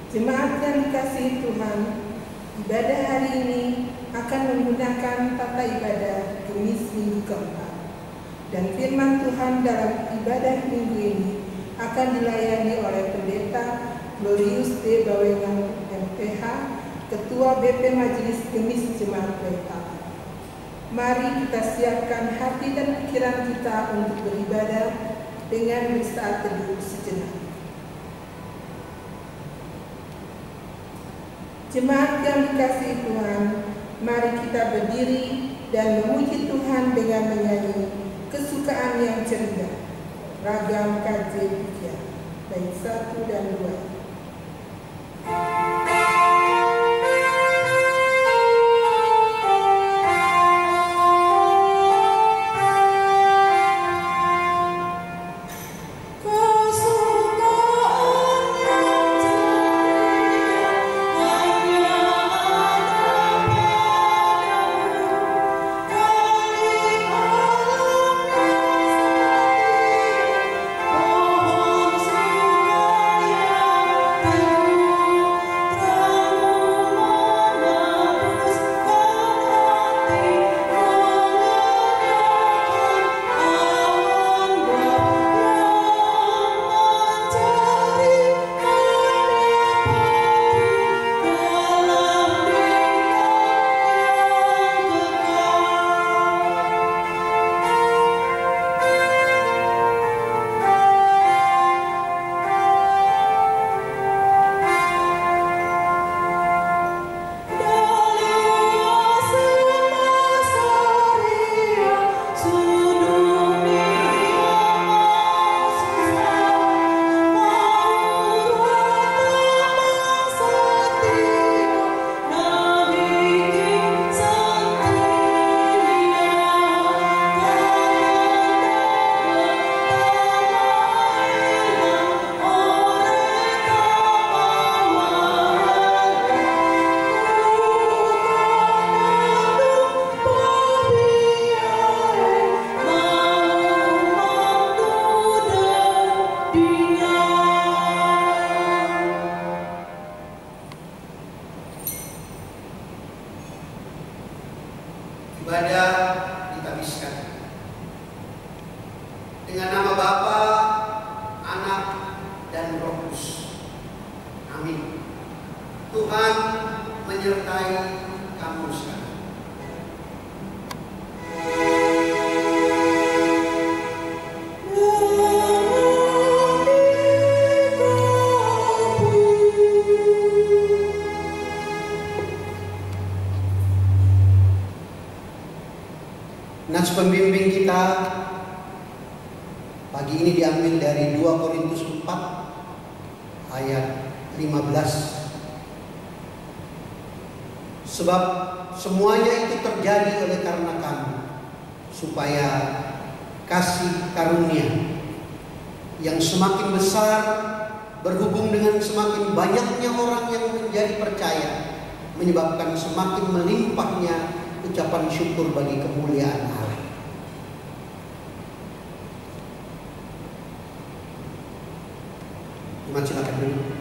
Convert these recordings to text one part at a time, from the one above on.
Jemaat yang dikasihi Tuhan, ibadah hari ini akan menggunakan tata ibadah Kemis minggu keempat. Dan firman Tuhan dalam ibadah minggu ini akan dilayani oleh Pendeta Glorius D. Bawengan MPH, Ketua BP Majelis Kemis Jemaat Pelita. Mari kita siapkan hati dan pikiran kita untuk beribadah dengan bersaat teduh sejenak. Jemaat yang dikasihi Tuhan, mari kita berdiri dan memuji Tuhan dengan menyanyi kesukaan yang ceria, ragam KJ Pujian, bait 1 dan 2. Ibadah ditabiskan dengan nama Bapa, Anak, dan Roh Kudus. Amin. Tuhan menyertai kamu sekalian. Nats pembimbing kita pagi ini diambil dari 2 Korintus 4 ayat 15. Sebab semuanya itu terjadi oleh karena kamu, supaya kasih karunia yang semakin besar berhubung dengan semakin banyaknya orang yang menjadi percaya, menyebabkan semakin melimpahnya ucapan syukur bagi kemuliaan Allah. Jemaat silakan dulu. Yang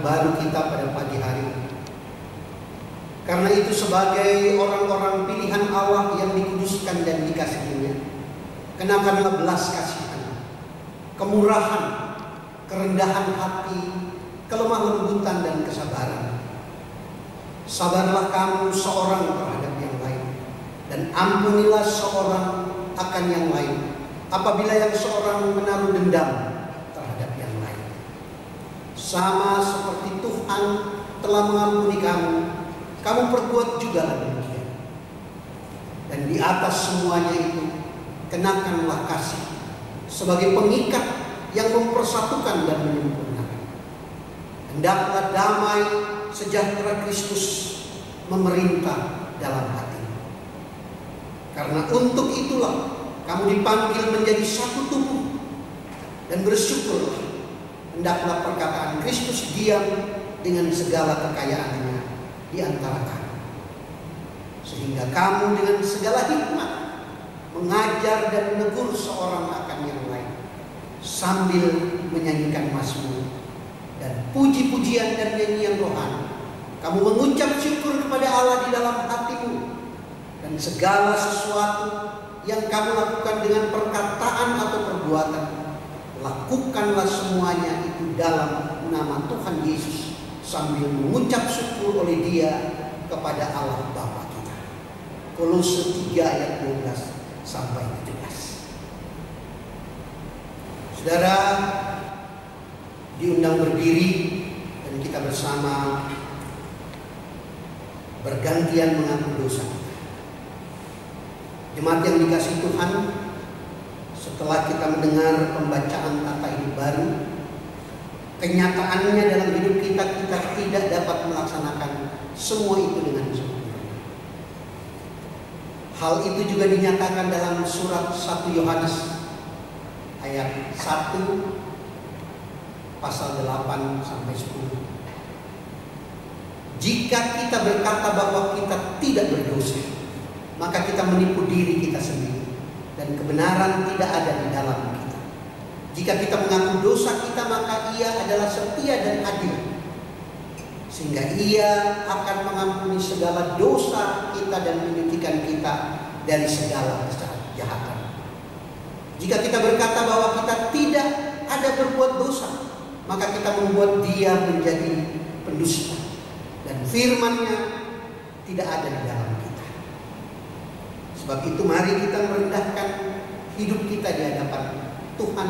baru kita pada pagi hari ini. Karena itu sebagai orang-orang pilihan Allah yang dikuduskan dan dikasihinya, kenakanlah belas kasihan, kemurahan, kerendahan hati, kelemah lembutan dan kesabaran. Sabarlah kamu seorang terhadap yang lain, dan ampunilah seorang akan yang lain apabila yang seorang menaruh dendam terhadap yang lain. Sama seperti Tuhan telah mengampuni kamu, kamu perbuat juga demikian. Dan di atas semuanya itu, kenakanlah kasih sebagai pengikat yang mempersatukan dan menyempurnakan. Hendaklah damai sejahtera Kristus memerintah dalam hati. Karena untuk itulah kamu dipanggil menjadi satu tubuh, dan bersyukurlah. Hendaklah perkataan Kristus diam dengan segala kekayaannya di antara kamu, sehingga kamu dengan segala hikmat mengajar dan menegur seorang akan yang lain, sambil menyanyikan mazmur dan puji-pujian dan nyanyian rohani. Kamu mengucap syukur kepada Allah di dalam hatimu, dan segala sesuatu yang kamu lakukan dengan perkataan atau perbuatan, lakukanlah semuanya itu dalam nama Tuhan Yesus, sambil mengucap syukur oleh Dia kepada Allah Bapa kita. Kolose 3 ayat 12 sampai 17. Saudara, diundang berdiri dan kita bersama bergantian mengaku dosa. Jemaat yang dikasihi Tuhan, setelah kita mendengar pembacaan tata hidup baru, kenyataannya dalam hidup kita tidak dapat melaksanakan semua itu dengan sempurna. Hal itu juga dinyatakan dalam surat 1 Yohanes ayat 1 pasal 8 sampai 10. Jika kita berkata bahwa kita tidak berdosa, maka kita menipu diri kita sendiri, dan kebenaran tidak ada di dalam kita. Jika kita mengaku dosa kita, maka Ia adalah setia dan adil, sehingga Ia akan mengampuni segala dosa kita dan menyucikan kita dari segala kejahatan. Jika kita berkata bahwa kita tidak ada berbuat dosa, maka kita membuat Dia menjadi pendusta, dan firman-Nya tidak ada di dalam kita. Sebab itu mari kita merendahkan hidup kita di hadapan Tuhan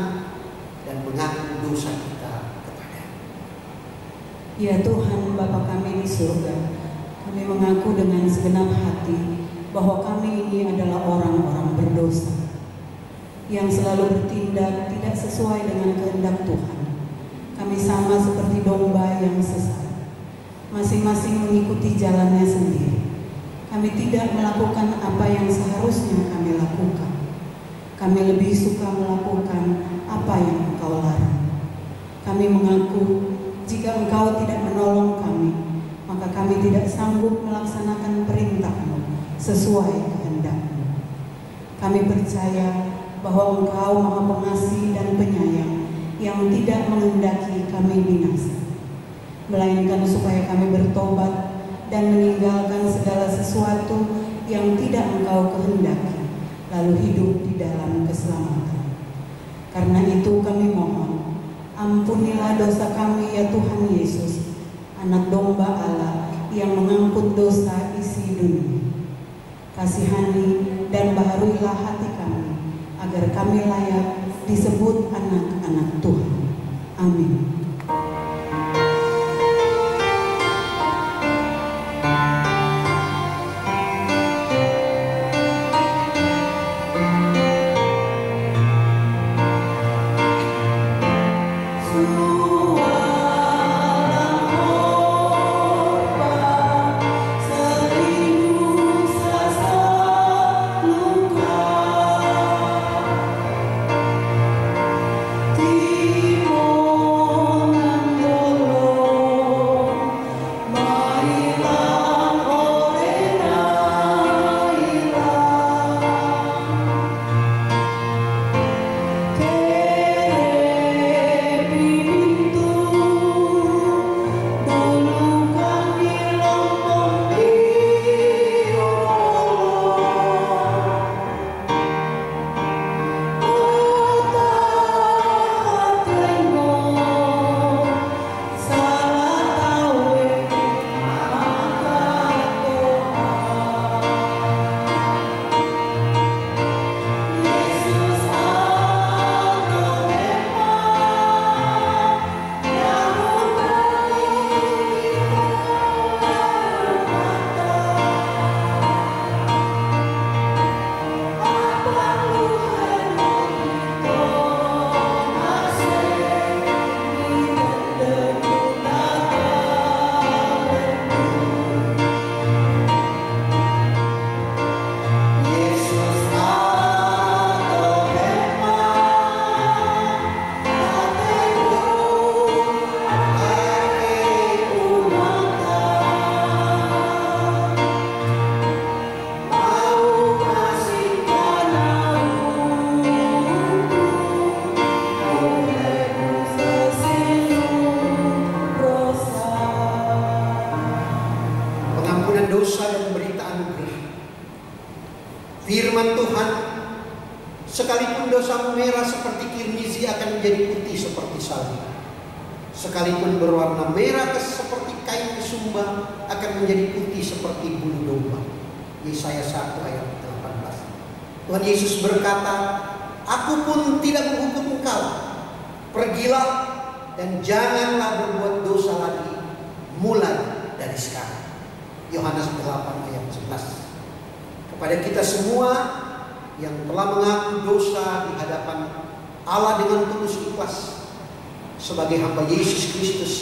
dan mengaku dosa kita kepada-Nya. Ya Tuhan, Bapa kami di surga, kami mengaku dengan segenap hati bahwa kami ini adalah orang-orang berdosa yang selalu bertindak tidak sesuai dengan kehendak Tuhan. Kami sama seperti domba yang sesat, masing-masing mengikuti jalannya sendiri. Kami tidak melakukan apa yang seharusnya kami lakukan. Kami lebih suka melakukan apa yang Engkau larang. Kami mengaku jika Engkau tidak menolong kami, maka kami tidak sanggup melaksanakan perintah-Mu sesuai kehendak-Mu. Kami percaya bahwa Engkau Maha Pengasih dan Penyayang yang tidak menghendaki kami binasa, melainkan supaya kami bertobat dan meninggalkan segala sesuatu yang tidak Engkau kehendaki, lalu hidup di dalam keselamatan. Karena itu kami mohon, ampunilah dosa kami ya Tuhan Yesus, Anak Domba Allah yang mengampun dosa isi dunia. Kasihani dan baharuilah hati kami, agar kami layak disebut anak-anak Tuhan. Amin. Timur Firman Tuhan, sekalipun dosamu merah seperti kirmizi akan menjadi putih seperti salju. Sekalipun berwarna merah seperti kain kesumba akan menjadi putih seperti bulu domba. Yesaya 1 ayat 18. Tuhan Yesus berkata, aku pun tidak menghukum engkau. Pergilah dan janganlah berbuat dosa lagi mulai dari sekarang. Yohanes 8 ayat 11. Kepada kita semua yang telah mengaku dosa di hadapan Allah dengan tulus ikhlas, sebagai hamba Yesus Kristus,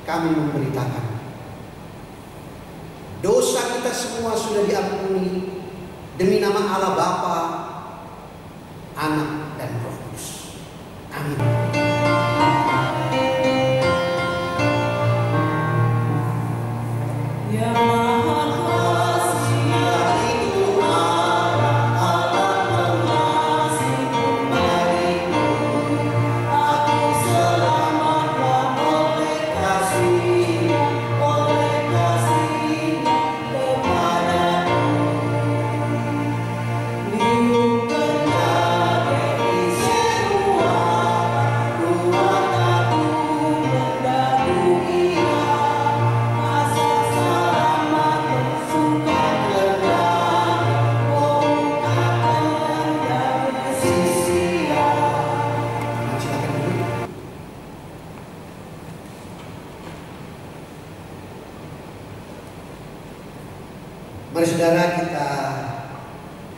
kami memberitakan dosa kita semua sudah diampuni demi nama Allah Bapa, Anak, dan Roh Kudus. Amin. Mari saudara kita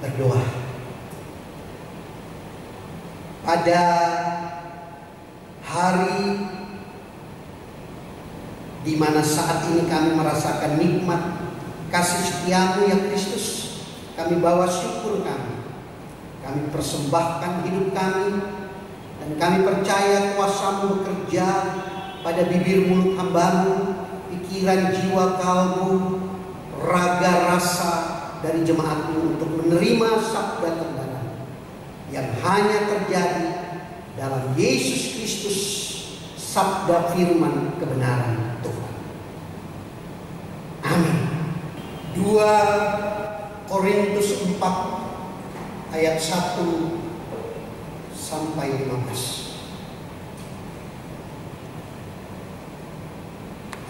berdoa. Pada hari di mana saat ini kami merasakan nikmat kasih setiamu ya Kristus, kami bawa syukur kami. Kami persembahkan hidup kami dan kami percaya kuasamu bekerja pada bibir mulut hambamu, pikiran, jiwa, kalbu, raga, rasa dari jemaatmu untuk menerima sabda kebenaran yang hanya terjadi dalam Yesus Kristus, sabda firman kebenaran Tuhan. Amin. 2 Korintus 4 ayat 1 sampai 15.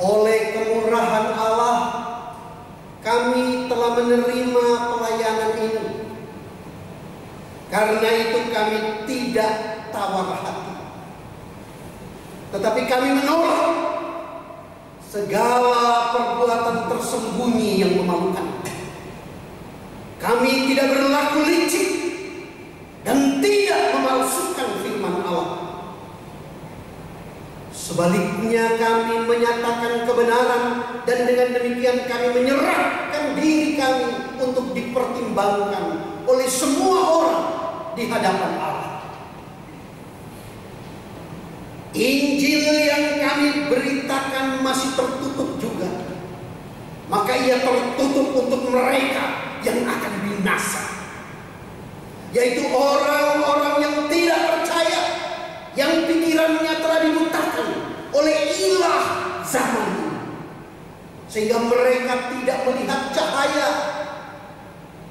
Oleh kemurahan Allah kami telah menerima pelayanan ini. Karena itu kami tidak tawar hati, tetapi kami menolak segala perbuatan tersembunyi yang memalukan. Kami tidak berlaku licik dan tidak memalsukan firman Allah. Sebaliknya kami menyatakan kebenaran, dan dengan demikian kami menyerahkan diri kami untuk dipertimbangkan oleh semua orang di hadapan Allah. Injil yang kami beritakan masih tertutup juga, maka ia tertutup untuk mereka yang akan binasa, yaitu orang-orang yang tidak percaya, yang pikirannya telah dibutakan oleh ilah zaman ini, sehingga mereka tidak melihat cahaya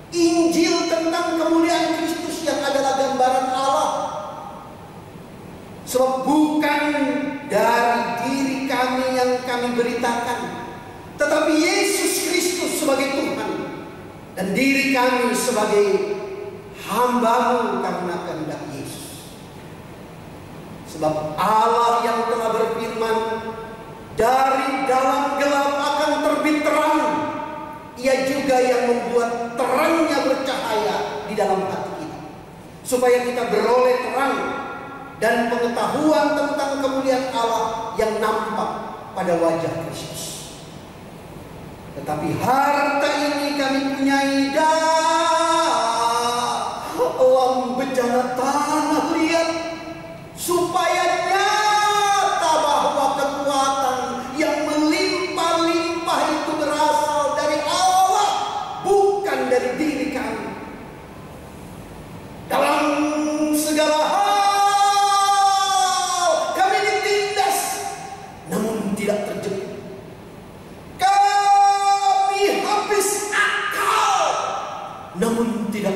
Injil tentang kemuliaan Kristus yang adalah gambaran Allah. Sebab bukan dari diri kami yang kami beritakan, tetapi Yesus Kristus sebagai Tuhan, dan diri kami sebagai hamba-Mu karena kehendak Yesus. Sebab Allah yang telah berfirman, dari dalam gelap akan terbit terang, Ia juga yang membuat terangnya bercahaya di dalam hati kita, supaya kita beroleh terang dan pengetahuan tentang kemuliaan Allah yang nampak pada wajah Kristus. Tetapi harta ini kami punyai dalam bejana tanah liat, supaya nyata bahwa kekuatan yang melimpah-limpah itu berasal dari Allah, bukan dari diri kami. Dalam segala hal kami ditindas, namun tidak terjebak. Kami habis akal, namun tidak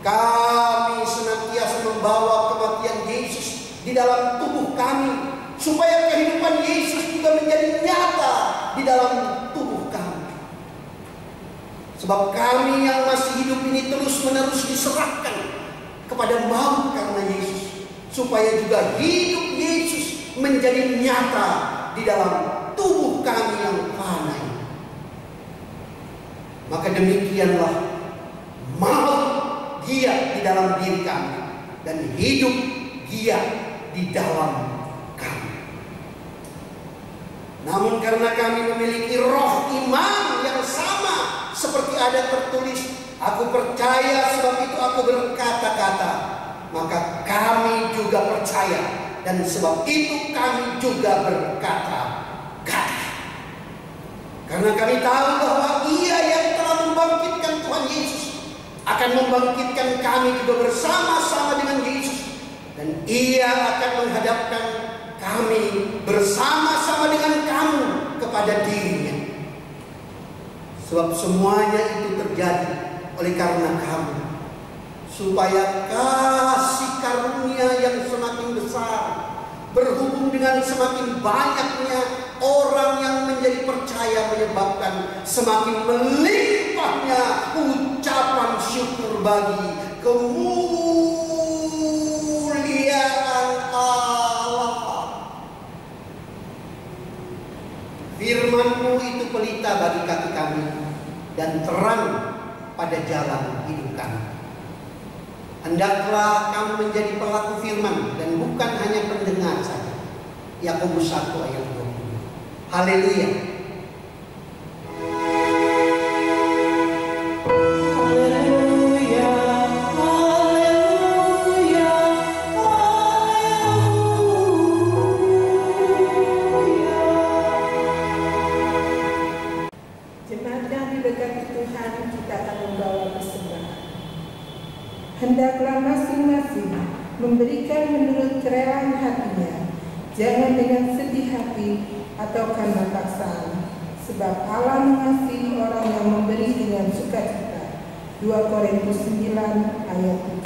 Kami senantiasa membawa kematian Yesus di dalam tubuh kami, supaya kehidupan Yesus juga menjadi nyata di dalam tubuh kami. Sebab kami yang masih hidup ini terus-menerus diserahkan kepada maut karena Yesus, supaya juga hidup Yesus menjadi nyata di dalam tubuh kami yang fana ini. Maka demikianlah maut giat di dalam diri kami dan hidup giat di dalam kami. Namun karena kami memiliki roh iman yang sama seperti ada tertulis, aku percaya sebab itu aku berkata-kata, maka kami juga percaya dan sebab itu kami juga berkata-kata. Karena kami tahu bahwa Ia yang telah membangkitkan Tuhan Yesus akan membangkitkan kami juga bersama-sama dengan Yesus, dan Ia akan menghadapkan kami bersama-sama dengan kamu kepada dirinya. Sebab semuanya itu terjadi oleh karena kamu, supaya kasih karunia yang semakin besar berhubung dengan semakin banyaknya orang yang menjadi percaya menyebabkan semakin melimpahnya ucapan syukur bagi kemuliaan Allah. Firman-Mu itu pelita bagi kaki kami dan terang pada jalan hidup kami. Hendaklah kami menjadi pelaku firman dan bukan hanya pendengar saja. Yakobus 1 ayat 20. Haleluya. Hendaklah masing-masing memberikan menurut kerelaan hatinya, jangan dengan sedih hati atau karena paksaan, sebab Allah mengasihi orang yang memberi dengan sukacita. 2 Korintus 9 ayat 7.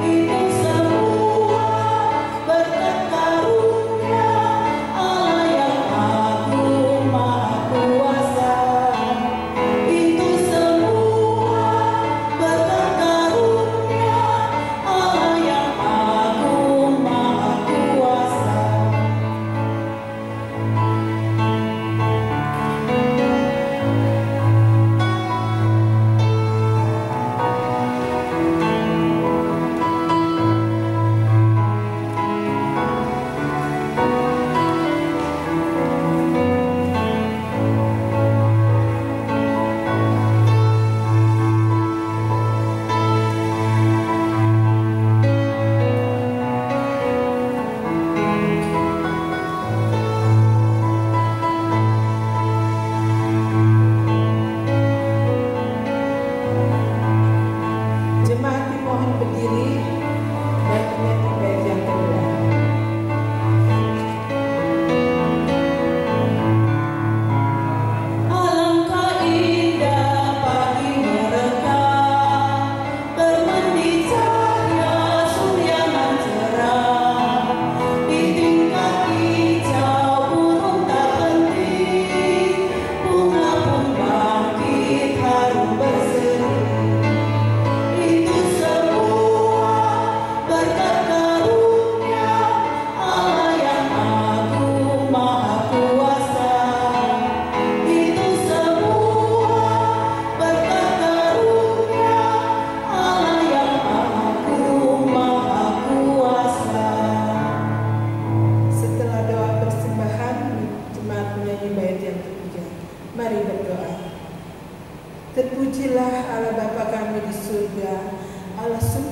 Itu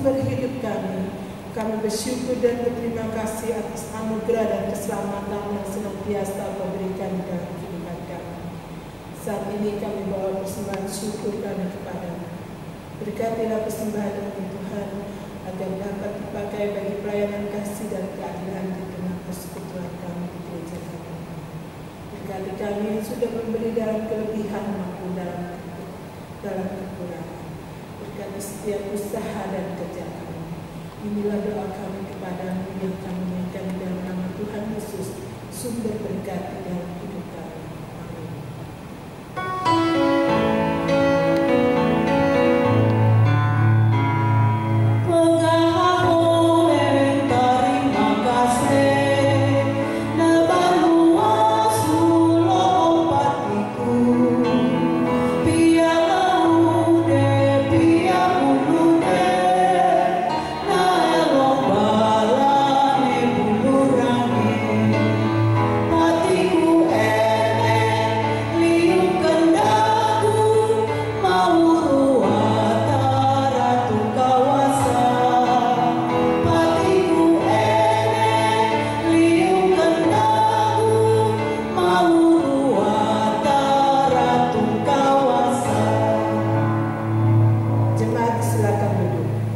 sumber hidup kami bersyukur dan berterima kasih atas anugerah dan keselamatan yang senantiasa Kau berikan dalam kehidupan kami. Saat ini kami bawa persembahan syukur kami kepadamu. Berkatilah persembahan ini Tuhan, agar dapat dipakai bagi pelayanan kasih dan keadilan di tengah persekutuan kami di gereja kami. Berkati kami yang sudah memberi dalam kelebihan maupun dalam kekurangan. Berkati setiap usaha dan kerja kami. Inilah doa kami kepadamu yang kami naikkan dalam nama Tuhan Yesus, sumber berkat di dalam hidup kami. Amin.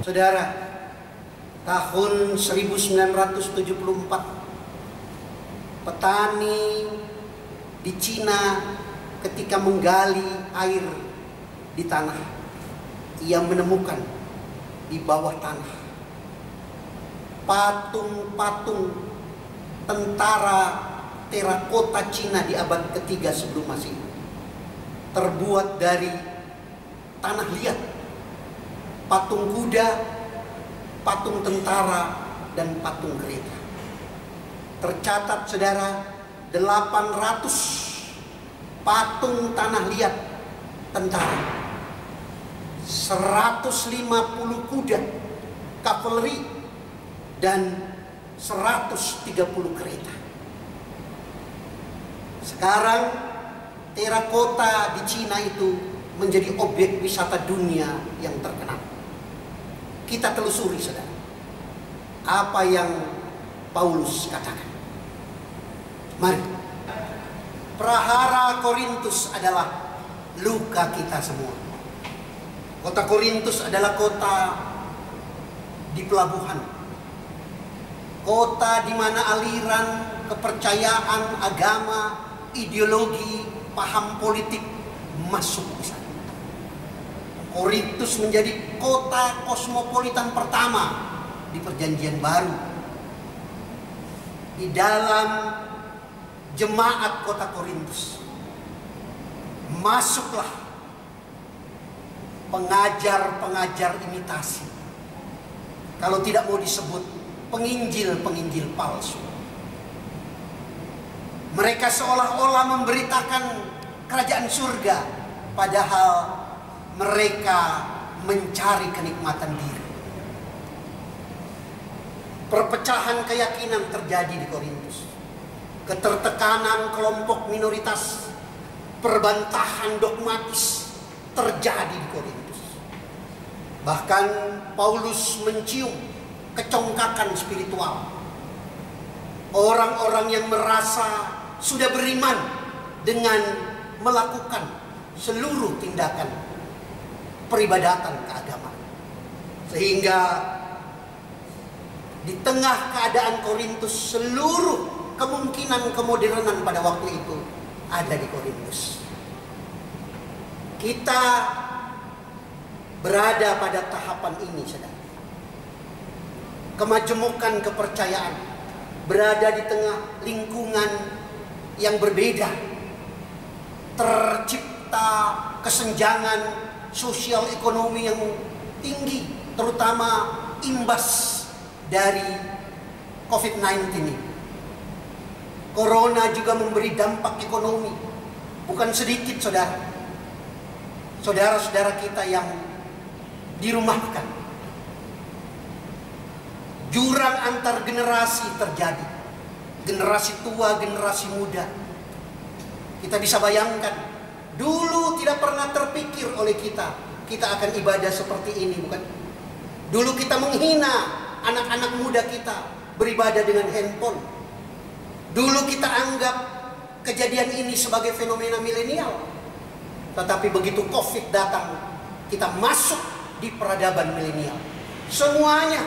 Saudara, tahun 1974, petani di Cina ketika menggali air di tanah, ia menemukan di bawah tanah patung-patung tentara terakota Cina di abad ketiga sebelum Masehi, terbuat dari tanah liat. Patung kuda, patung tentara, dan patung kereta. Tercatat saudara, 800 patung tanah liat tentara, 150 kuda kavaleri, dan 130 kereta. Sekarang terakota di Cina itu menjadi objek wisata dunia yang terkenal. Kita telusuri saudara, apa yang Paulus katakan. Mari. Prahara Korintus adalah luka kita semua. Kota Korintus adalah kota di pelabuhan, kota di mana aliran kepercayaan, agama, ideologi, paham politik masuk di sana. Korintus menjadi kota kosmopolitan pertama di Perjanjian Baru. Di dalam jemaat kota Korintus masuklah pengajar-pengajar imitasi. Kalau tidak mau disebut penginjil-penginjil palsu. Mereka seolah-olah memberitakan kerajaan surga, padahal mereka mencari kenikmatan diri. Perpecahan keyakinan terjadi di Korintus. Ketertekanan kelompok minoritas, perbantahan dogmatis terjadi di Korintus. Bahkan Paulus mencium kecongkakan spiritual. Orang-orang yang merasa sudah beriman dengan melakukan seluruh tindakan peribadatan keagamaan. Sehingga di tengah keadaan Korintus, seluruh kemungkinan kemodernan pada waktu itu ada di Korintus. Kita berada pada tahapan ini, saudara. Kemajemukan kepercayaan berada di tengah lingkungan yang berbeda. Tercipta kesenjangan sosial ekonomi yang tinggi, terutama imbas dari COVID-19 ini. Corona juga memberi dampak ekonomi, bukan sedikit saudara. Saudara-saudara kita yang dirumahkan. Jurang antar generasi terjadi. Generasi tua, generasi muda. Kita bisa bayangkan, dulu tidak pernah terpikir oleh kita akan ibadah seperti ini, bukan? Dulu kita menghina anak-anak muda kita beribadah dengan handphone. Dulu kita anggap kejadian ini sebagai fenomena milenial. Tetapi begitu COVID datang, kita masuk di peradaban milenial. Semuanya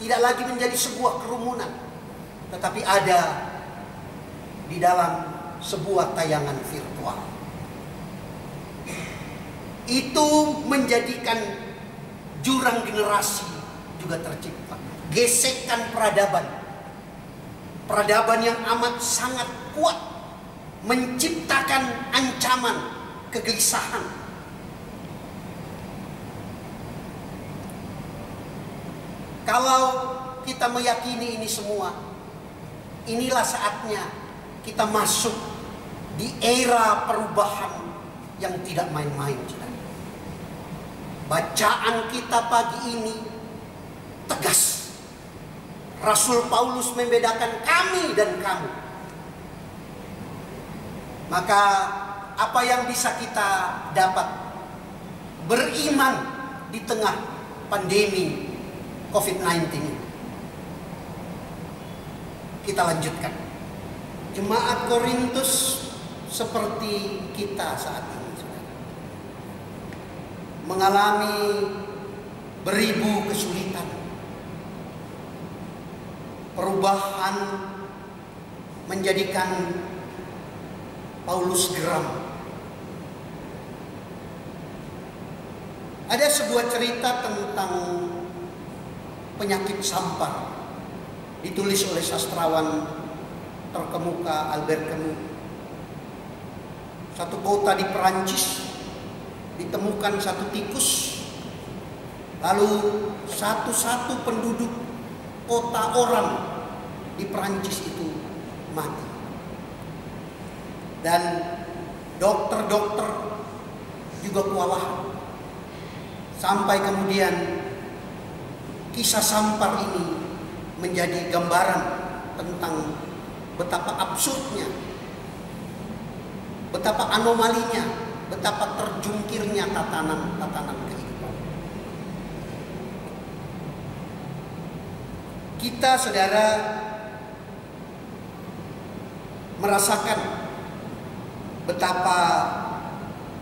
tidak lagi menjadi sebuah kerumunan, tetapi ada di dalam sebuah tayangan virtual. Itu menjadikan jurang generasi juga tercipta. Gesekan peradaban. Peradaban yang amat sangat kuat menciptakan ancaman kegelisahan. Kalau kita meyakini ini semua, inilah saatnya kita masuk di era perubahan yang tidak main-main. Bacaan kita pagi ini tegas. Rasul Paulus membedakan kami dan kamu. Maka apa yang bisa kita dapat? Beriman di tengah pandemi COVID-19 ini. Kita lanjutkan. Jemaat Korintus seperti kita saat ini, saudara, mengalami beribu kesulitan. Perubahan menjadikan Paulus geram. Ada sebuah cerita tentang penyakit sampar, ditulis oleh sastrawan terkemuka Albert Camus. Satu kota di Perancis ditemukan satu tikus, lalu satu-satu penduduk kota orang di Perancis itu mati. Dan dokter-dokter juga kewalahan. Sampai kemudian kisah sampar ini menjadi gambaran tentang betapa absurdnya, betapa anomalinya, betapa terjungkirnya tatanan kehidupan. Kita, saudara, merasakan betapa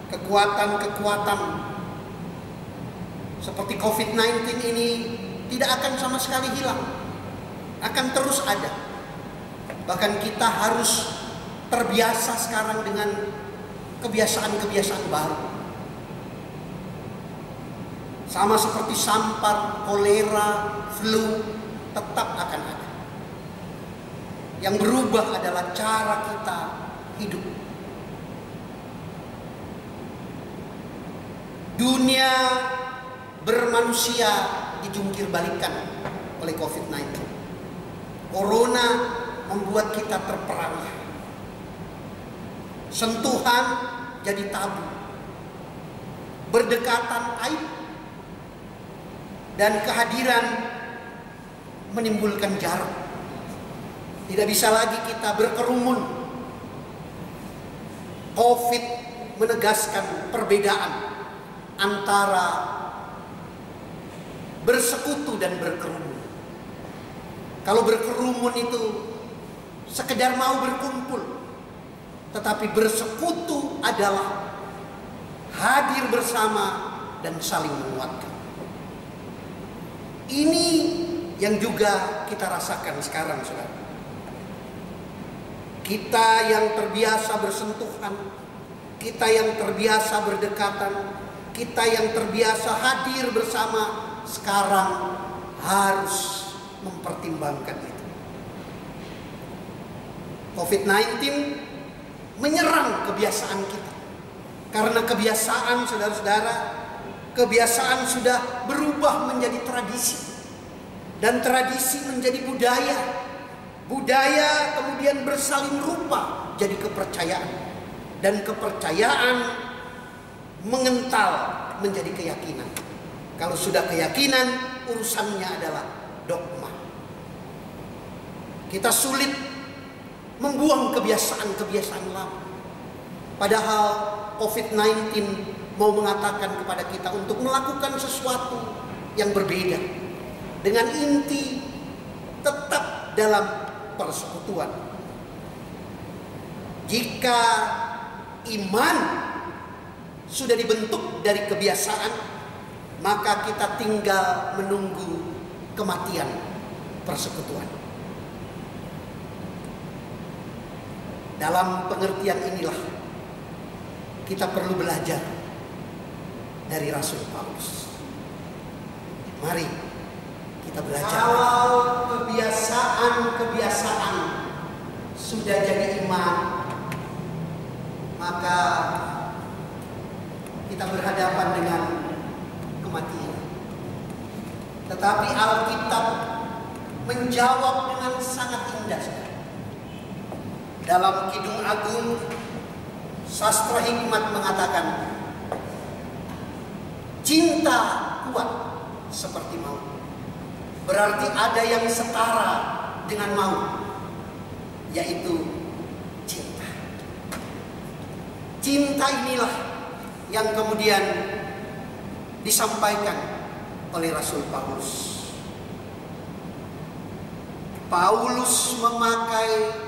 kekuatan-kekuatan seperti COVID-19 ini tidak akan sama sekali hilang, akan terus ada. Bahkan kita harus terbiasa sekarang dengan kebiasaan-kebiasaan baru. Sama seperti sampar, kolera, flu, tetap akan ada. Yang berubah adalah cara kita hidup. Dunia bermanusia dijungkir balikan oleh COVID-19. Corona membuat kita terperangah. Sentuhan jadi tabu. Berdekatan aib. Dan kehadiran menimbulkan jarak. Tidak bisa lagi kita berkerumun. COVID menegaskan perbedaan antara bersekutu dan berkerumun. Kalau berkerumun itu sekedar mau berkumpul, tetapi bersekutu adalah hadir bersama dan saling menguatkan. Ini yang juga kita rasakan sekarang, saudara. Kita yang terbiasa bersentuhan, kita yang terbiasa berdekatan, kita yang terbiasa hadir bersama, sekarang harus mempertimbangkan itu. COVID-19 menyerang kebiasaan kita. Karena kebiasaan, saudara-saudara, kebiasaan sudah berubah menjadi tradisi. Dan tradisi menjadi budaya. Budaya kemudian bersalin rupa jadi kepercayaan. Dan kepercayaan mengental menjadi keyakinan. Kalau sudah keyakinan, urusannya adalah dogma. Kita sulit membuang kebiasaan-kebiasaan lama. Padahal COVID-19 mau mengatakan kepada kita untuk melakukan sesuatu yang berbeda, dengan inti tetap dalam persekutuan. Jika iman sudah dibentuk dari kebiasaan, maka kita tinggal menunggu kematian persekutuan. Dalam pengertian inilah kita perlu belajar dari Rasul Paulus. Mari kita belajar. Kalau kebiasaan sudah jadi iman, maka kita berhadapan dengan kematian. Tetapi Alkitab menjawab dengan sangat indah. Dalam Kidung Agung, Sastra Hikmat mengatakan, cinta kuat seperti maut. Berarti ada yang setara dengan maut, yaitu cinta. Cinta inilah yang kemudian disampaikan oleh Rasul Paulus. Paulus memakai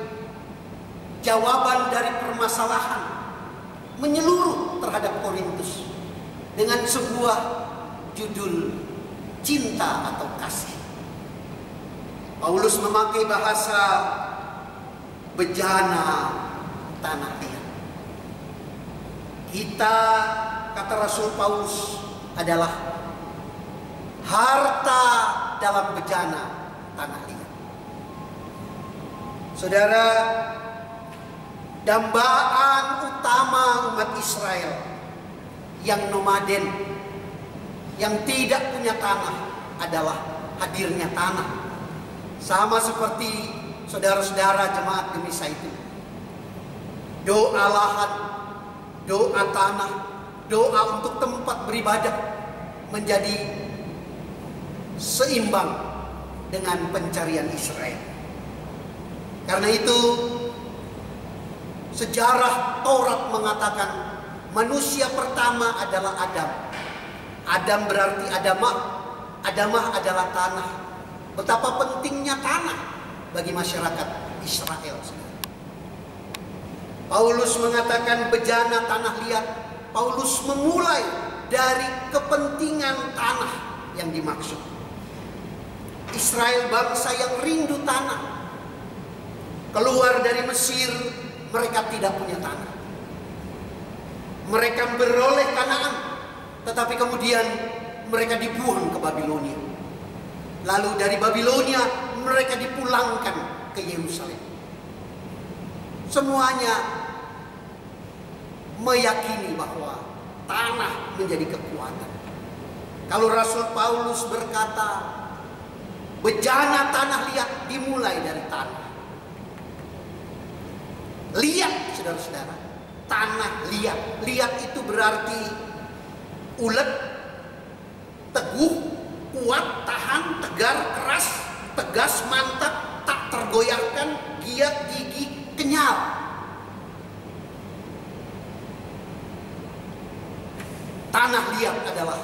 jawaban dari permasalahan menyeluruh terhadap Korintus dengan sebuah judul cinta atau kasih. Paulus memakai bahasa bejana tanah liat. Kita, kata Rasul Paulus, adalah harta dalam bejana tanah liat. Saudara, dambaan utama umat Israel yang nomaden, yang tidak punya tanah, adalah hadirnya tanah. Sama seperti saudara-saudara jemaat Gemisa itu. Doa lahan, doa tanah, doa untuk tempat beribadah menjadi seimbang dengan pencarian Israel. Karena itu sejarah Taurat mengatakan manusia pertama adalah Adam. Adam berarti Adamah. Adamah adalah tanah. Betapa pentingnya tanah bagi masyarakat Israel. Paulus mengatakan bejana tanah liat. Paulus memulai dari kepentingan tanah yang dimaksud. Israel bangsa yang rindu tanah. Keluar dari Mesir, mereka tidak punya tanah. Mereka beroleh Kanaan, tetapi kemudian mereka dibuang ke Babilonia. Lalu dari Babilonia mereka dipulangkan ke Yerusalem. Semuanya meyakini bahwa tanah menjadi kekuatan. Kalau Rasul Paulus berkata, bejana tanah liat dimulai dari tanah. Liat, saudara-saudara, tanah liat. Liat itu berarti ulet, teguh, kuat, tahan, tegar, keras, tegas, mantap, tak tergoyahkan, giat, gigih, kenyal. Tanah liat adalah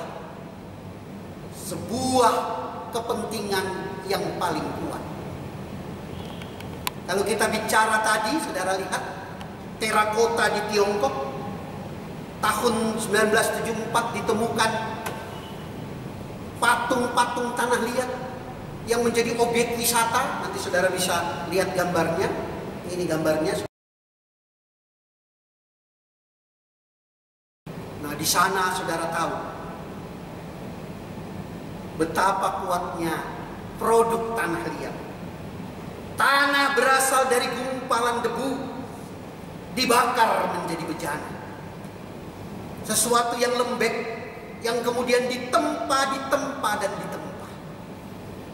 sebuah kepentingan yang paling kuat. Kalau kita bicara tadi, saudara lihat terakota di Tiongkok tahun 1974 ditemukan patung-patung tanah liat yang menjadi objek wisata. Nanti saudara bisa lihat gambarnya. Ini gambarnya. Nah, di sana saudara tahu betapa kuatnya produk tanah liat. Tanah berasal dari gumpalan debu, dibakar menjadi bejana. Sesuatu yang lembek, yang kemudian ditempa dan ditempa.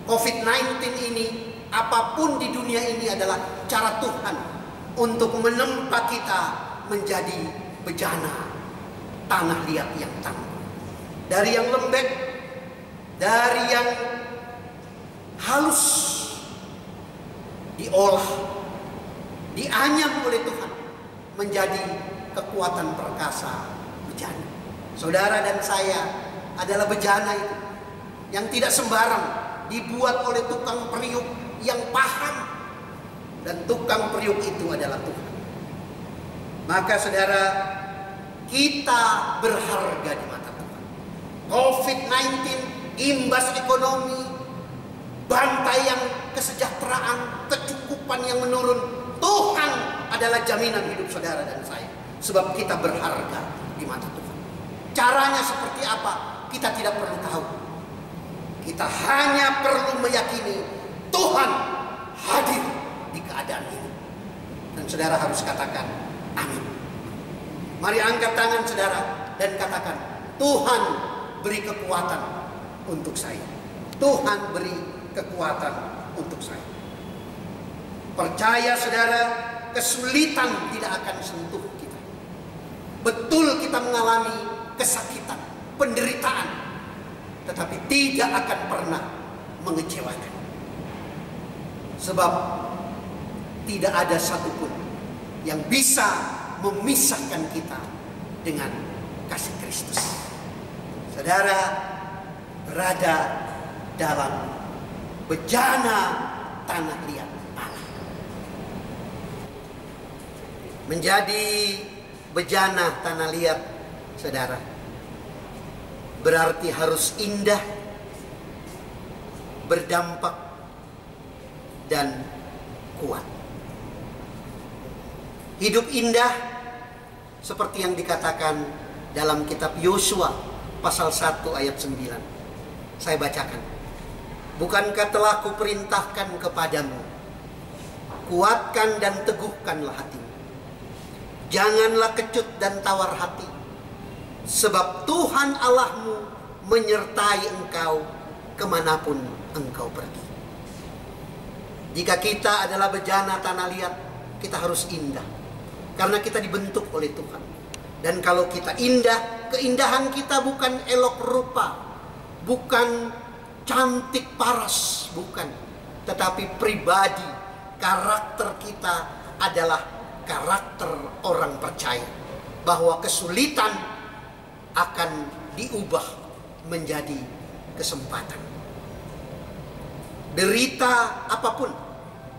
COVID-19 ini, apapun di dunia ini adalah cara Tuhan untuk menempa kita menjadi bejana tanah liat yang tangguh. Dari yang lembek, dari yang halus, diolah, dianyam oleh Tuhan menjadi kekuatan perkasa bejana. Saudara dan saya adalah bejana itu. yang tidak sembarang, dibuat oleh tukang periuk yang paham, dan tukang periuk itu adalah Tuhan. Maka saudara, kita berharga di mata Tuhan. COVID-19, imbas ekonomi, bantaian kesejahteraan, kecukupan yang menurun, Tuhan adalah jaminan hidup saudara dan saya. Sebab kita berharga di mata Tuhan. Caranya seperti apa? Kita tidak perlu tahu. Kita hanya perlu meyakini Tuhan hadir di keadaan ini. Dan saudara harus katakan amin. Mari angkat tangan saudara dan katakan, Tuhan beri kekuatan untuk saya. Tuhan beri kekuatan untuk saya. Percaya saudara, kesulitan tidak akan sentuh kita. Betul kita mengalami kesakitan, penderitaan, tetapi tidak akan pernah mengecewakan. Sebab tidak ada satupun yang bisa memisahkan kita dengan kasih Kristus. Saudara berada dalam bejana tanah liat Allah. Menjadi bejana tanah liat, saudara, berarti harus indah, berdampak, dan kuat. Hidup indah seperti yang dikatakan dalam kitab Yosua pasal 1 ayat 9. Saya bacakan. Bukankah telah kuperintahkan kepadamu, kuatkan dan teguhkanlah hatimu. Janganlah kecut dan tawar hati, sebab Tuhan Allahmu menyertai engkau kemanapun engkau pergi. Jika kita adalah bejana tanah liat, kita harus indah, karena kita dibentuk oleh Tuhan. Dan kalau kita indah, keindahan kita bukan elok rupa, bukan cantik paras, bukan. Tetapi pribadi, karakter kita adalah karakter orang percaya. Bahwa kesulitan akan diubah menjadi kesempatan. Derita apapun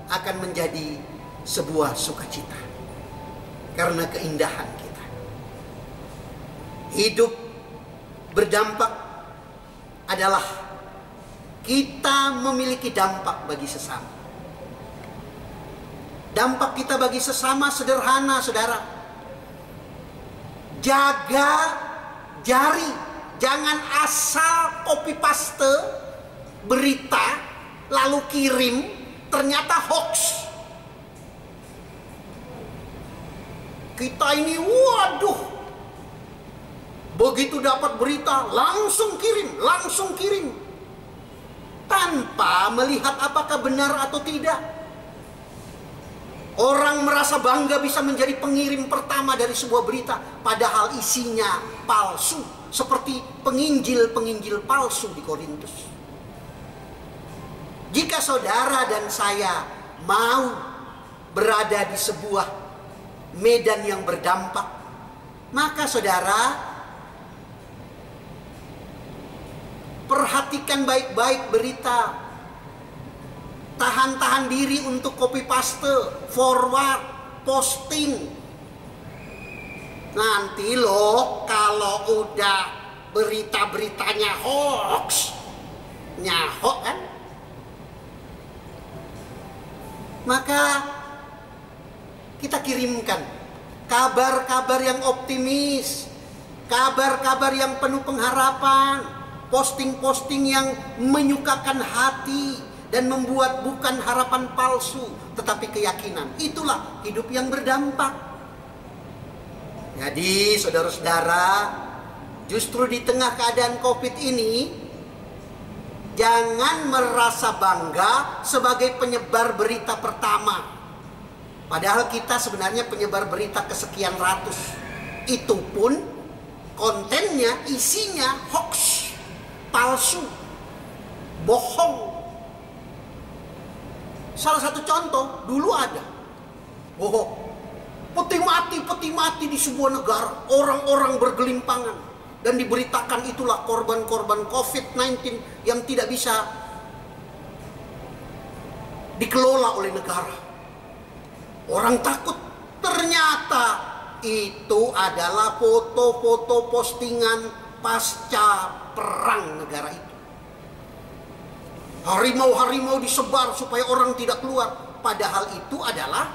akan menjadi sebuah sukacita. Karena keindahan kita. Hidup berdampak adalah kita memiliki dampak bagi sesama. Dampak kita bagi sesama sederhana, saudara. Jaga jari, jangan asal copy paste berita lalu kirim, ternyata hoax. Kita ini waduh, begitu dapat berita langsung kirim tanpa melihat apakah benar atau tidak. Orang merasa bangga bisa menjadi pengirim pertama dari sebuah berita, padahal isinya palsu, seperti penginjil palsu di Korintus. Jika saudara dan saya mau berada di sebuah medan yang berdampak, maka saudara perhatikan baik-baik berita. Tahan diri untuk copy paste, forward, posting. Nanti loh kalau udah berita-beritanya hoax, nyahok kan? Maka kita kirimkan kabar-kabar yang optimis, kabar-kabar yang penuh pengharapan, posting-posting yang menyukakan hati dan membuat bukan harapan palsu, tetapi keyakinan. Itulah hidup yang berdampak. Jadi saudara-saudara, justru di tengah keadaan COVID ini, jangan merasa bangga sebagai penyebar berita pertama. Padahal kita sebenarnya penyebar berita kesekian ratus. Itu pun kontennya, isinya hoax, palsu, bohong. Salah satu contoh, dulu ada peti mati di sebuah negara, orang-orang bergelimpangan, dan diberitakan itulah korban-korban COVID-19 yang tidak bisa dikelola oleh negara. Orang takut. Ternyata itu adalah foto-foto postingan pasca perang negara itu. Harimau-harimau disebar supaya orang tidak keluar. Padahal itu adalah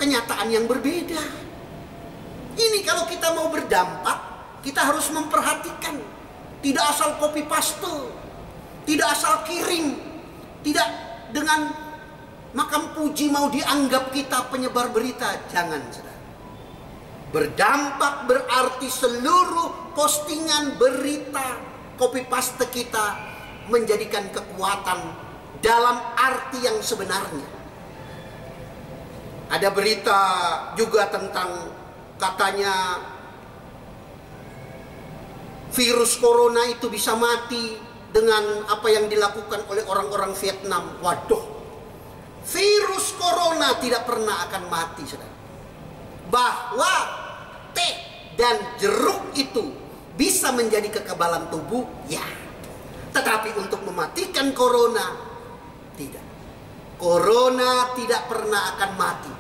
kenyataan yang berbeda. Ini kalau kita mau berdampak, kita harus memperhatikan. Tidak asal copy paste, tidak asal kirim, tidak dengan makam puji mau dianggap kita penyebar berita. Jangan, saudara. Berdampak berarti seluruh postingan berita copy paste kita menjadikan kekuatan dalam arti yang sebenarnya. Ada berita juga tentang katanya virus corona itu bisa mati dengan apa yang dilakukan oleh orang-orang Vietnam. Waduh, virus corona tidak pernah akan mati, saudara. Bahwa teh dan jeruk itu bisa menjadi kekebalan tubuh, ya. Tetapi untuk mematikan corona, tidak. Corona tidak pernah akan mati.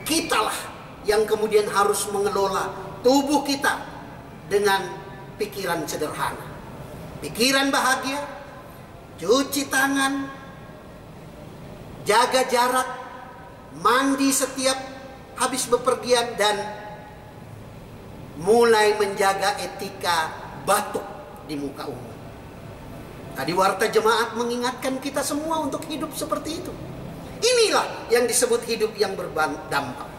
Kitalah yang kemudian harus mengelola tubuh kita dengan pikiran sederhana. Pikiran bahagia, cuci tangan, jaga jarak, mandi setiap habis bepergian, dan mulai menjaga etika batuk di muka umum. Tadi warta jemaat mengingatkan kita semua untuk hidup seperti itu. Inilah yang disebut hidup yang berdampak.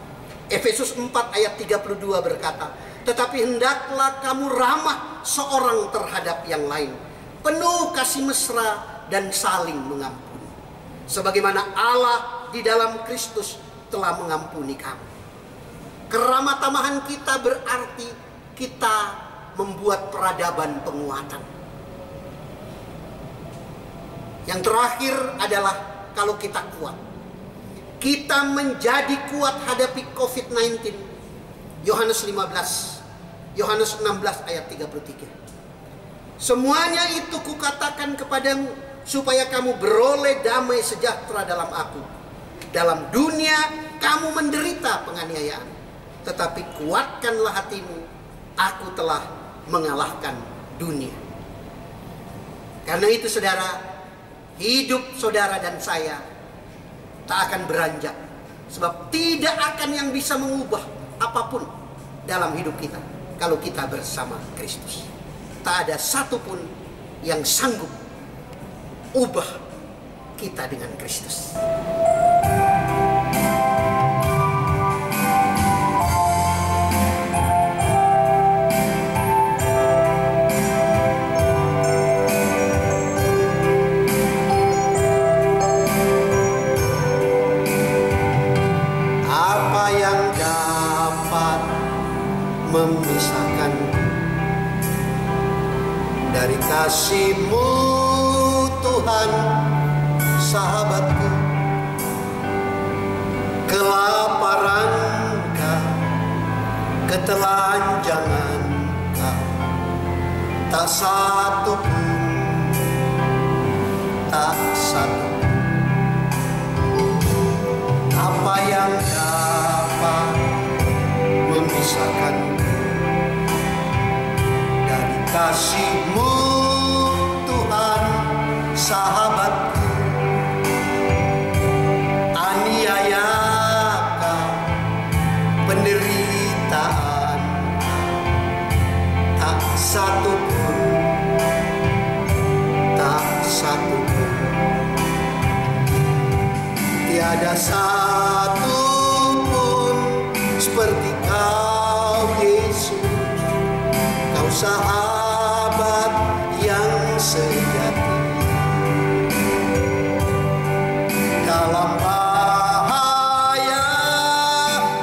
Efesus 4 ayat 32 berkata, tetapi hendaklah kamu ramah seorang terhadap yang lain, penuh kasih mesra dan saling mengampuni, sebagaimana Allah di dalam Kristus telah mengampuni kamu. Keramah tamahan kita berarti kita membuat peradaban penguatan. Yang terakhir adalah kalau kita kuat, kita menjadi kuat hadapi COVID-19. Yohanes 16 ayat 33. Semuanya itu kukatakan kepadamu supaya kamu beroleh damai sejahtera dalam aku. Dalam dunia kamu menderita penganiayaan, tetapi kuatkanlah hatimu, aku telah mengalahkan dunia. Karena itu saudara, hidup saudara dan saya tak akan beranjak, sebab tidak akan yang bisa mengubah apapun dalam hidup kita kalau kita bersama Kristus. Tak ada satupun yang sanggup ubah kita dengan Kristus. Memisahkan dari kasih-Mu Tuhan, sahabatku. Kelaparan-Kah, ketelanjangan-Kah, tak satu pun, tak satu. Apa yang dapat memisahkan dari kasih-Mu Tuhan, sahabatku? Aniayakah, penderitaan, tak satu pun, tak satu pun. Tiada satu pun seperti Kau, Yesus. Kau sahabat yang sejati. Dalam bahaya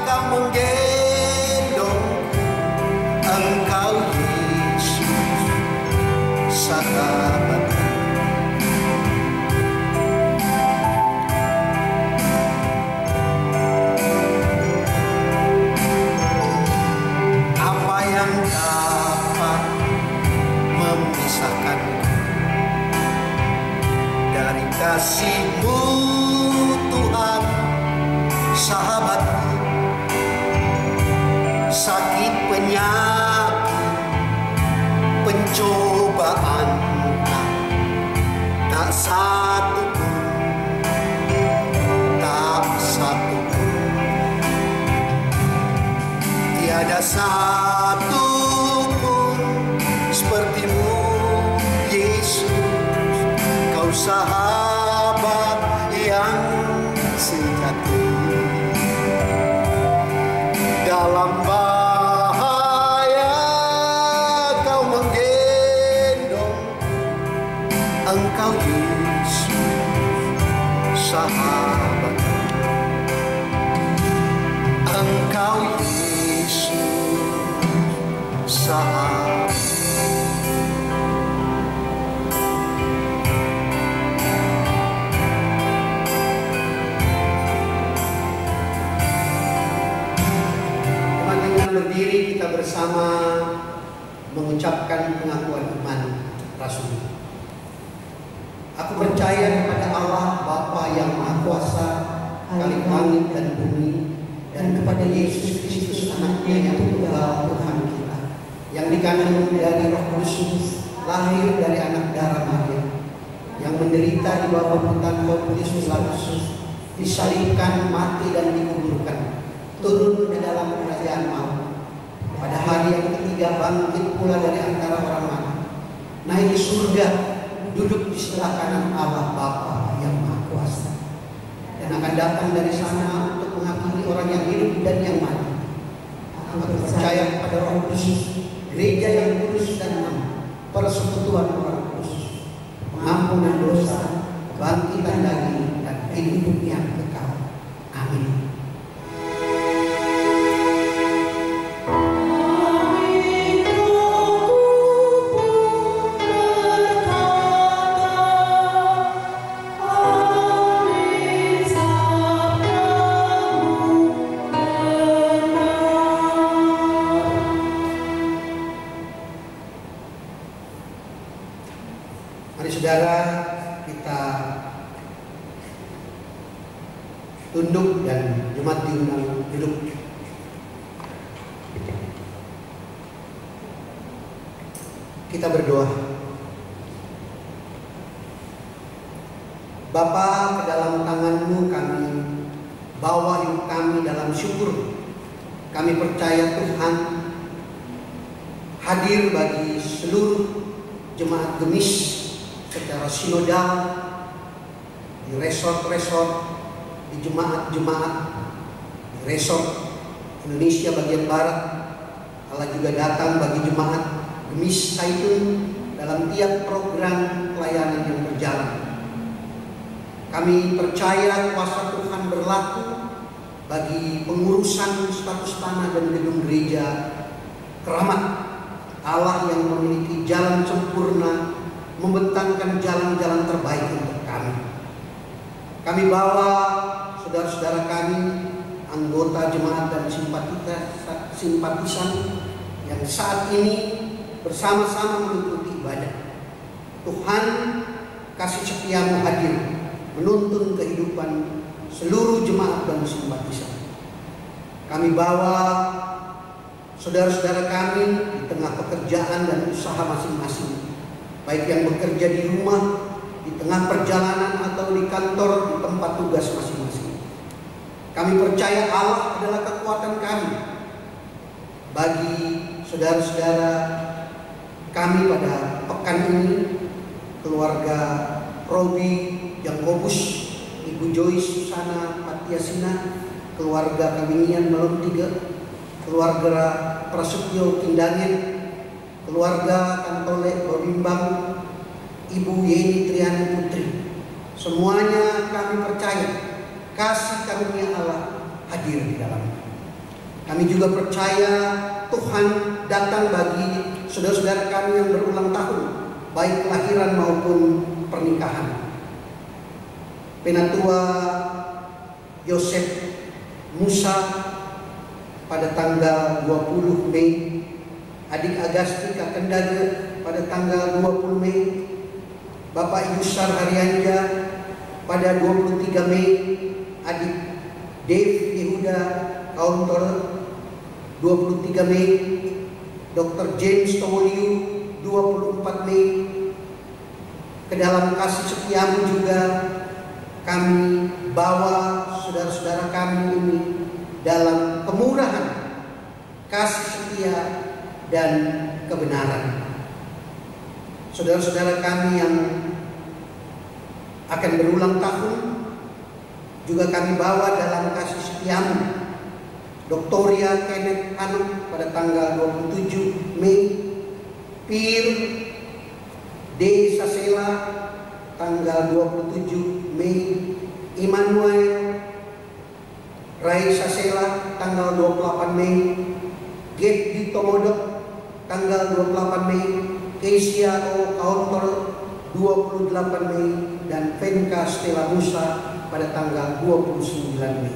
Kau menggendongku. Engkau Yesus, sahabatku. kasih-Mu Tuhan, sahabatku, sakit penyakit, pencobaan tak satu pun, tak satu pun, tiada satu pun seperti-Mu Yesus, Kau sahabat yang sejati. Dalam bahaya Kau menggendong, Engkau Yesus sahabat, Engkau Yesus sahabat. Berdiri kita bersama mengucapkan pengakuan iman Rasul. Aku percaya kepada Allah Bapa yang Maha Kuasa, Khalik langit dan bumi, dan kepada Yesus Kristus Anaknya yang tunggal Tuhan kita, yang dikandung dari Roh Kudus, lahir dari anak darah Maria, yang menderita di bawah pemerintahan Pontius Pilatus, disalibkan, mati dan dikuburkan, turun ke dalam kerajaan maut. Pada hari yang ketiga bangkit pula dari antara orang mati, naik ke surga, duduk di sebelah kanan Allah Bapa yang Maha Kuasa, dan akan datang dari sana untuk menghakimi orang yang hidup dan yang mati. Aku percaya kepada Roh Kudus, gereja yang kudus dan am, persekutuan orang kudus, pengampunan dosa, kebangkitan daging, dan hidup yang kekal. Amin. Mari saudara, kita tunduk dan jemaat diundang duduk. Kita berdoa. Bapa, ke dalam tangan-Mu kami bawa hidup kami dalam syukur. Kami percaya Tuhan hadir bagi seluruh jemaat Gemis secara sinodal, di resort-resort, di jemaat-jemaat, di resort Indonesia bagian Barat. Allah juga datang bagi jemaat Gemis Zaitun dalam tiap program pelayanan yang berjalan. Kami percaya kuasa Tuhan berlaku bagi pengurusan status tanah dan gedung gereja Keramat. Allah yang memiliki jalan sempurna membentangkan jalan-jalan terbaik untuk kami. Kami bawa saudara-saudara kami, anggota jemaat dan simpatisan yang saat ini bersama-sama mengikuti ibadah. Tuhan, kasih setia-Mu hadir menuntun kehidupan seluruh jemaat dan simpatisan. Kami bawa saudara-saudara kami di tengah pekerjaan dan usaha masing-masing, baik yang bekerja di rumah, di tengah perjalanan, atau di kantor, di tempat tugas masing-masing. Kami percaya Allah adalah kekuatan kami. Bagi saudara-saudara kami pada pekan ini, keluarga Robi Jakobus, Ibu Joyce Susana Patiasina, keluarga Kawinian Melon 3, keluarga Prasetyo Kindangin, keluarga Kantole Robimbang, Ibu Yeni Triani Putri, semuanya kami percaya kasih karunia Allah hadir di dalamnya. Kami juga percaya Tuhan datang bagi saudara-saudara kami yang berulang tahun, baik kelahiran maupun pernikahan. Penatua Yosef Musa pada tanggal 20 Mei, adik Agasti Kakendage pada tanggal 20 Mei, Bapak Yusar Haryanja pada 23 Mei adik Dave Yehuda Kauntor, 23 Mei Dr. James Towoliu, 24 Mei. Ke dalam kasih setiamu juga kami bawa saudara-saudara kami ini dalam kemurahan, kasih setia, dan kebenaran. Saudara-saudara kami yang akan berulang tahun juga kami bawa dalam kasih setiamu. Doktoria Kenneth Hanuk pada tanggal 27 Mei, Pir D. Sasela tanggal 27 Mei, Immanuel Rai Sasela tanggal 28 Mei, Get Tomodok tanggal 28 Mei, Kesia O. Kauntor 28 Mei, dan Venka Stella Musa pada tanggal 29 Mei.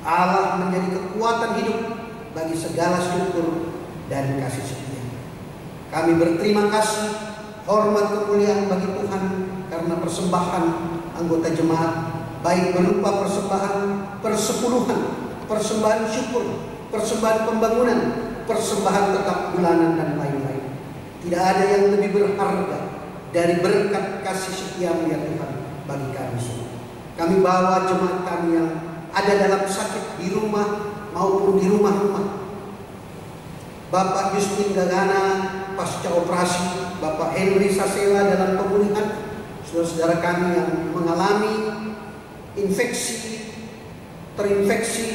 Allah menjadi kekuatan hidup bagi segala syukur dan kasih setia. Kami berterima kasih, hormat kemuliaan bagi Tuhan karena persembahan anggota jemaat, baik berupa persembahan persepuluhan, persembahan syukur, persembahan pembangunan, persembahan tetap bulanan, dan lain-lain. Tidak ada yang lebih berharga dari berkat kasih setiamu ya Tuhan bagi kami semua. Kami bawa jemaat kami yang ada dalam sakit di rumah maupun di rumah-rumah. Bapak Justin Gagana pasca operasi, Bapak Henry Sasela dalam pemulihan, saudara-saudara kami yang mengalami terinfeksi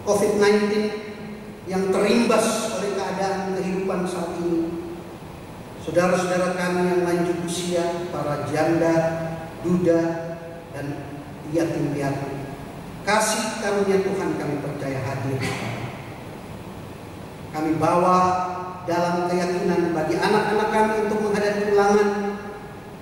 COVID-19 yang terimbas oleh keadaan kehidupan saat ini. Saudara-saudara kami yang lanjut usia, para janda, duda, dan yatim piatu. Kasih karunia Tuhan kami percaya hadir. Kami bawa dalam keyakinan bagi anak-anak kami untuk menghadapi ulangan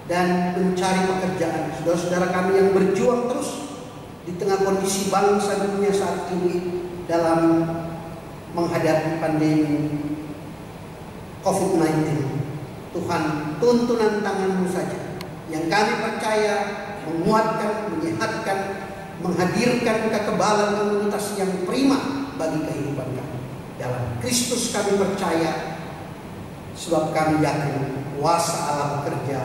dan mencari pekerjaan. Saudara-saudara kami yang berjuang terus di tengah kondisi bangsa dunia saat ini dalam menghadapi pandemi COVID-19. Tuhan, tuntunan tangan-Mu saja yang kami percaya menguatkan, menyehatkan, menghadirkan kekebalan imunitas yang prima bagi kehidupan kami. Dalam Kristus kami percaya, sebab kami yakin kuasa Allah bekerja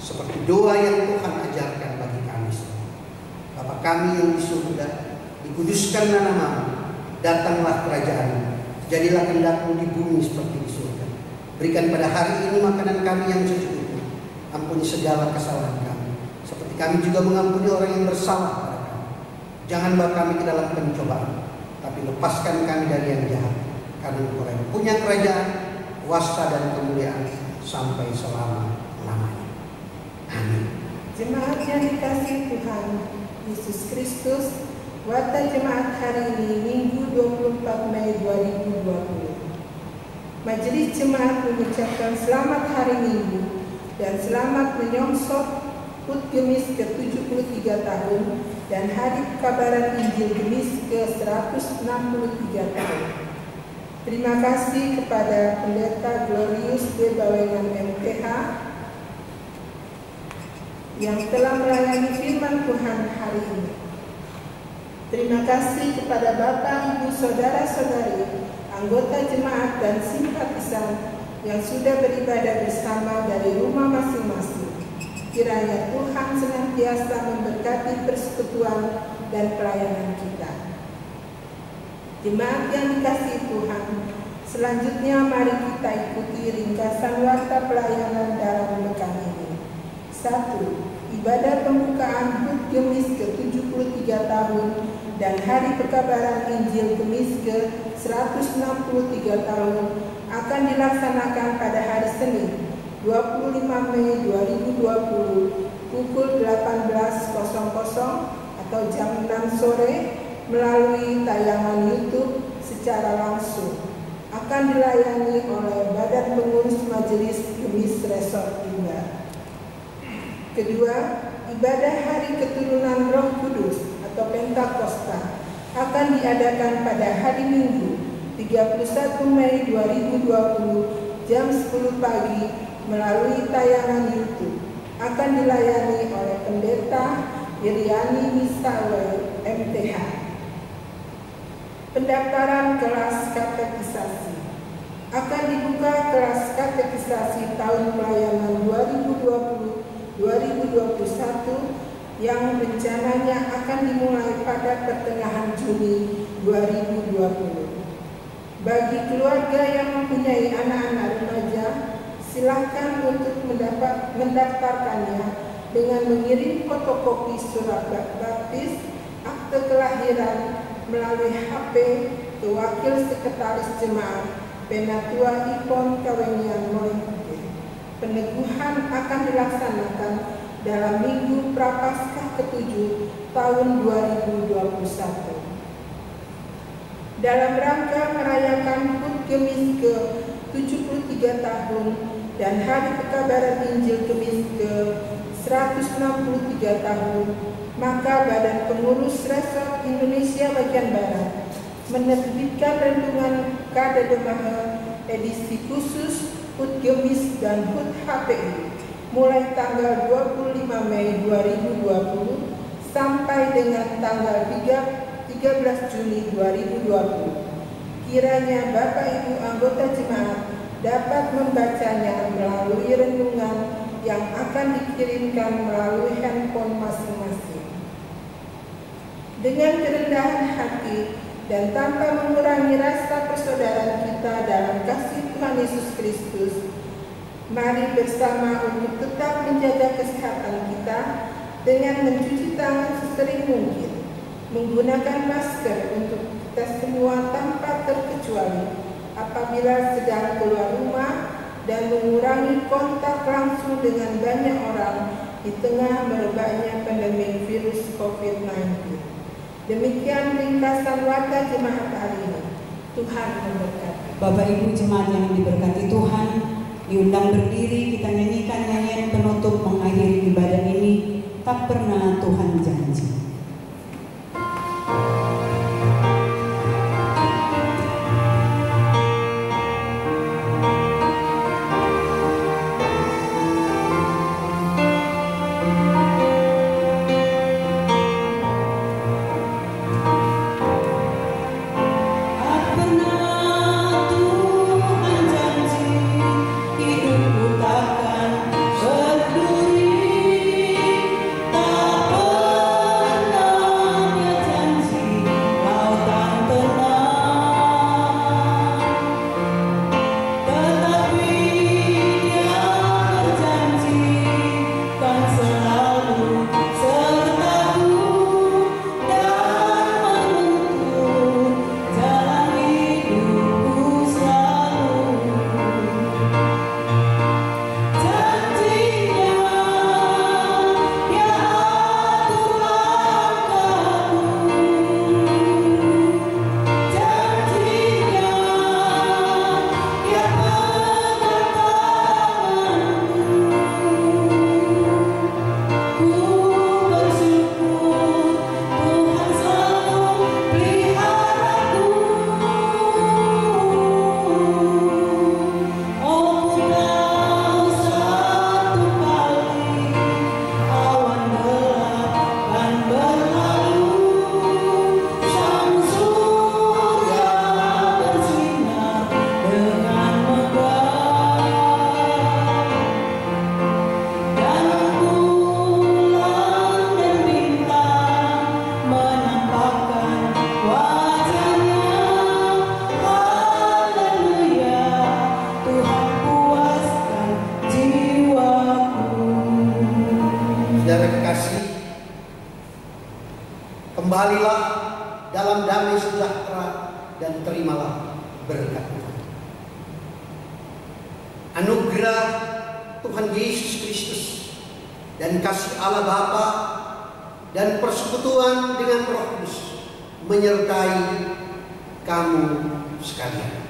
seperti doa yang Tuhan ajarkan bagi kami semua. Bapa kami yang di surga, dikuduskanlah nama-Mu, datanglah kerajaan-Mu, jadilah kehendak-Mu di bumi seperti di surga. Berikan pada hari ini makanan kami yang secukupnya. Ampuni segala kesalahan kami, seperti kami juga mengampuni orang yang bersalah pada kami. Jangan bawa kami ke dalam pencobaan, tapi lepaskan kami dari yang jahat. Karena Engkau yang punya kerajaan, kuasa, dan kemuliaan sampai selama-lamanya. Amin. Jemaat yang dikasihi Tuhan Yesus Kristus, Warta Jemaat hari ini Minggu 24 Mei 2020. Majelis Jemaat mengucapkan selamat hari Minggu dan selamat menyongsong HUT Gemis ke-73 tahun dan Hari Pekabaran Injil Gemis ke-163 tahun. Terima kasih kepada Pendeta Glorius D. Bawengan MTH yang telah melayani firman Tuhan hari ini. Terima kasih kepada Bapak, Ibu, Saudara-saudari, anggota jemaat dan simpatisan yang sudah beribadah bersama dari rumah masing-masing. Kiranya Tuhan senantiasa memberkati persekutuan dan pelayanan kita. Jemaat yang dikasihi Tuhan, selanjutnya mari kita ikuti ringkasan warta pelayanan dalam pekan ini. 1. Ibadah pembukaan HUT Gemis ke-73 tahun dan Hari Pekabaran Injil Gemis ke-163 tahun akan dilaksanakan pada hari Senin 25 Mei 2020 pukul 18.00 atau jam 6 sore melalui tayangan YouTube secara langsung. Akan dilayani oleh Badan Pengurus Majelis Gemis Resort Imbar. Kedua, ibadah Hari Keturunan Roh Kudus atau Pentakosta akan diadakan pada hari Minggu 31 Mei 2020 jam 10 pagi melalui tayangan YouTube. akan dilayani oleh Pendeta Iriani Misawe, MTH. Pendaftaran kelas katekisasi. Akan dibuka kelas katekisasi tahun pelayanan 2020-2021 yang rencananya akan dimulai pada pertengahan Juni 2020. Bagi keluarga yang mempunyai anak-anak remaja, silakan untuk mendaftarkannya dengan mengirim fotokopi surat baptis, akte kelahiran melalui HP ke Wakil Sekretaris Jemaat Penatua Ipon Kawenyan Molekude. Peneguhan akan dilaksanakan dalam Minggu Prapaskah ke-7 tahun 2021. Dalam rangka merayakan HUT Gemis ke-73 tahun dan Hari Pekabaran Injil Gemis ke-163 tahun, maka Badan Pengurus Resort Indonesia Bagian Barat menerbitkan renungan Kadedemahe edisi khusus HUT Gemis dan HUT HPI mulai tanggal 25 Mei 2020 sampai dengan tanggal 13 Juni 2020. Kiranya Bapak Ibu anggota jemaat dapat membacanya melalui renungan yang akan dikirimkan melalui handphone masing-masing. Dengan kerendahan hati dan tanpa mengurangi rasa persaudaraan kita dalam kasih Tuhan Yesus Kristus, mari bersama untuk tetap menjaga kesehatan kita dengan mencuci tangan sesering mungkin, menggunakan masker untuk kita semua tanpa terkecuali apabila sedang keluar rumah, dan mengurangi kontak langsung dengan banyak orang di tengah merebaknya pandemi virus COVID-19. Demikian ringkasan warta jemaat hari ini. Tuhan memberkati. Bapak Ibu jemaat yang diberkati Tuhan, diundang berdiri kita nyanyikan nyanyian penutup mengakhiri ibadah ini, tak pernah Tuhan janji. Kembalilah dalam damai sejahtera dan terimalah berkat Tuhan. Anugerah Tuhan Yesus Kristus dan kasih Allah Bapa dan persekutuan dengan Roh Kudus menyertai kamu sekalian.